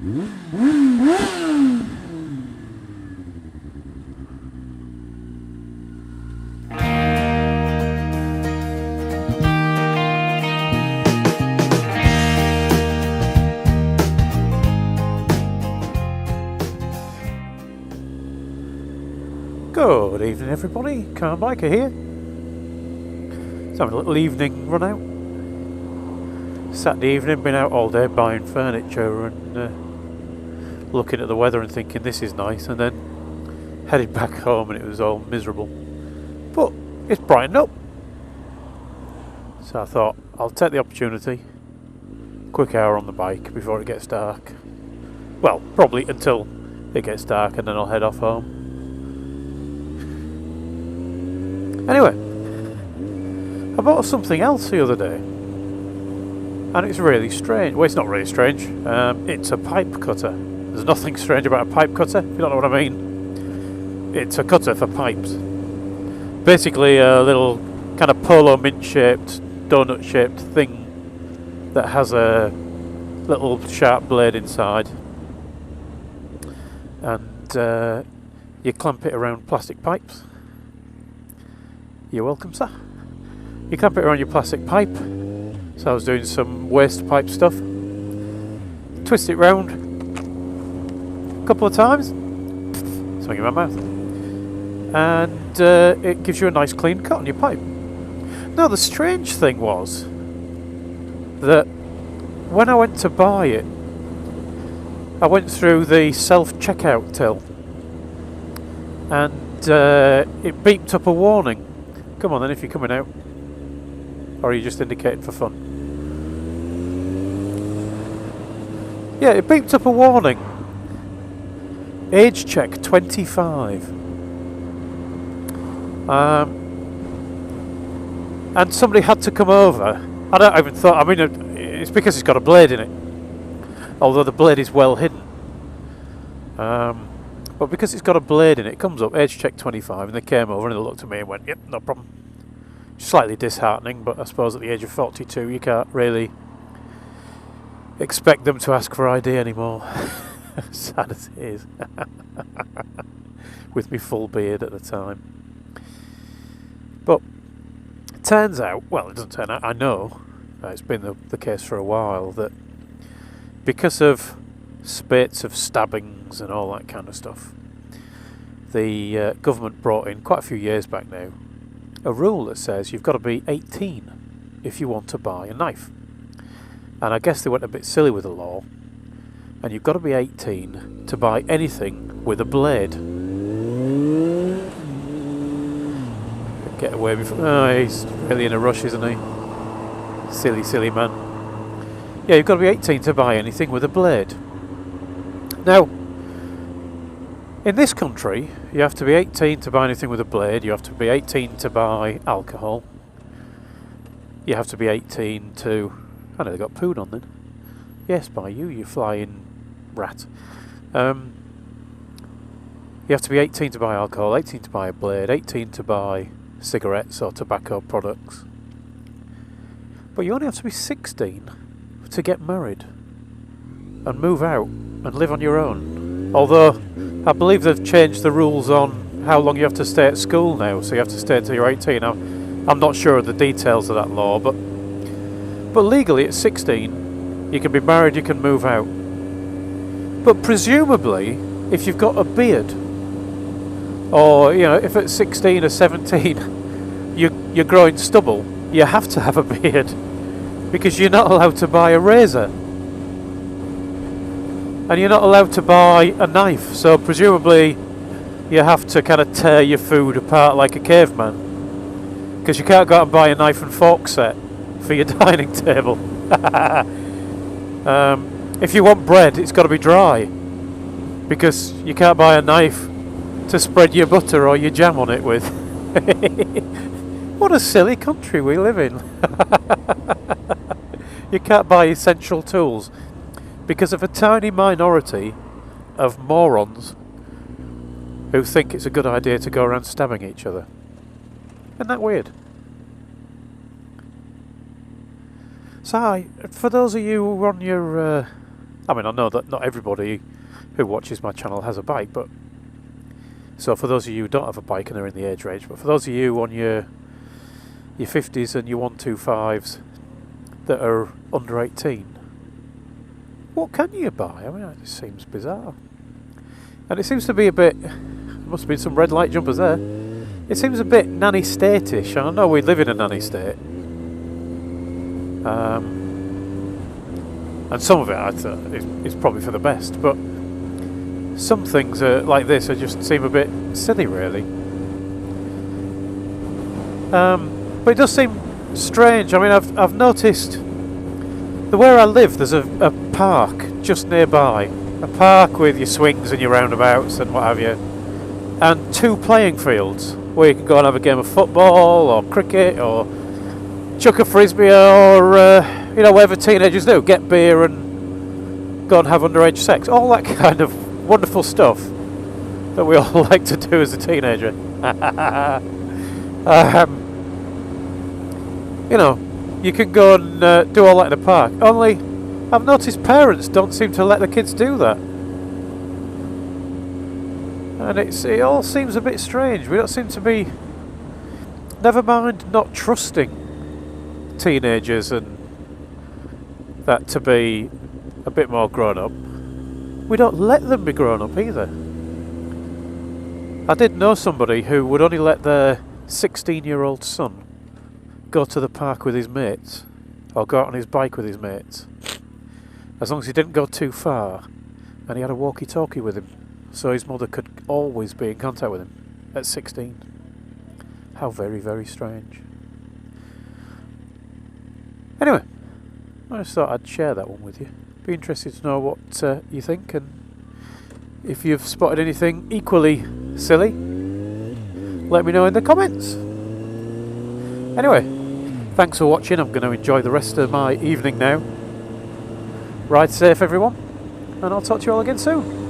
Good evening everybody, Carbiker here. Just having a little evening run out. Saturday evening, been out all day buying furniture and looking at the weather and thinking this is nice, and then headed back home and it was all miserable. But it's brightened up. So I thought I'll take the opportunity. Quick hour on the bike before it gets dark. Well, probably until it gets dark and then I'll head off home. Anyway, I bought something else the other day, and it's really strange. Well, it's not really strange. It's a pipe cutter. There's nothing strange about a pipe cutter, if you don't know what I mean. It's a cutter for pipes. Basically a little kind of polo mint shaped, donut shaped thing that has a little sharp blade inside, and you clamp it around plastic pipes. You're welcome, sir. You clamp it around your plastic pipe. So I was doing some waste pipe stuff. Twist it round a couple of times. Something in my mouth. And it gives you a nice clean cut on your pipe. Now the strange thing was that when I went to buy it, I went through the self-checkout till, and it beeped up a warning. Come on then, if you're coming out. Or are you just indicating for fun? Yeah, it beeped up a warning. Age check 25. And somebody had to come over. I don't even thought, I mean, it's because it's got a blade in it. Although the blade is well hidden. But because it's got a blade in it, it comes up, age check 25, and they came over and they looked at me and went, yep, no problem. Slightly disheartening, but I suppose at the age of 42 you can't really expect them to ask for ID anymore. Sad as it is. With me full beard at the time. But it turns out, well, it doesn't turn out, I know, it's been the case for a while, that because of spates of stabbings and all that kind of stuff, the government brought in, quite a few years back now, a rule that says you've got to be 18 if you want to buy a knife. And I guess they went a bit silly with the law, and you've got to be 18 to buy anything with a blade. Get away before... Oh, he's really in a rush, isn't he? Silly, silly man. Yeah, you've got to be 18 to buy anything with a blade. Now, in this country, you have to be 18 to buy anything with a blade, you have to be 18 to buy alcohol, you have to be 18 to... I know they got pooed on then. Yes, by you flying rat. You have to be 18 to buy alcohol, 18 to buy a blade, 18 to buy cigarettes or tobacco products. But you only have to be 16 to get married and move out and live on your own. Although I believe they've changed the rules on how long you have to stay at school now, so you have to stay until you're 18. I'm not sure of the details of that law, but legally at 16 you can be married, you can move out. But presumably if you've got a beard, or you know, if at 16 or 17 you're growing stubble, you have to have a beard, because you're not allowed to buy a razor. And you're not allowed to buy a knife, so presumably you have to kind of tear your food apart like a caveman, because you can't go out and buy a knife and fork set for your dining table. If you want bread, it's got to be dry, because you can't buy a knife to spread your butter or your jam on it with. What a silly country we live in. You can't buy essential tools because of a tiny minority of morons who think it's a good idea to go around stabbing each other. Isn't that weird? So, for those of you who are on your I mean, I know that not everybody who watches my channel has a bike, but so for those of you who don't have a bike and are in the age range, but for those of you on your 50s and your 125s that are under 18, what can you buy? I mean, it just seems bizarre. And it seems to be a bit, there must have been some red light jumpers there. It seems a bit nanny state-ish. I know we live in a nanny state. And some of it is probably for the best, but some things like this just seem a bit silly, really. But it does seem strange. I mean, I've noticed that where I live, there's a park just nearby. A park with your swings and your roundabouts and what have you. And 2 playing fields where you can go and have a game of football or cricket or chuck a frisbee or, you know, whatever teenagers do. Get beer and go and have underage sex. All that kind of wonderful stuff that we all like to do as a teenager. You know, you can go and do all that in a park. Only, I've noticed parents don't seem to let the kids do that. And it all seems a bit strange. We don't seem to be, never mind not trusting teenagers and that to be a bit more grown up, we don't let them be grown up either. I did know somebody who would only let their 16-year-old son go to the park with his mates, or go out on his bike with his mates, as long as he didn't go too far, and he had a walkie-talkie with him, so his mother could always be in contact with him at 16. How very, very strange. Anyway, I just thought I'd share that one with you. Be interested to know what you think, and if you've spotted anything equally silly, let me know in the comments. Anyway, thanks for watching. I'm going to enjoy the rest of my evening now. Ride safe, everyone, and I'll talk to you all again soon.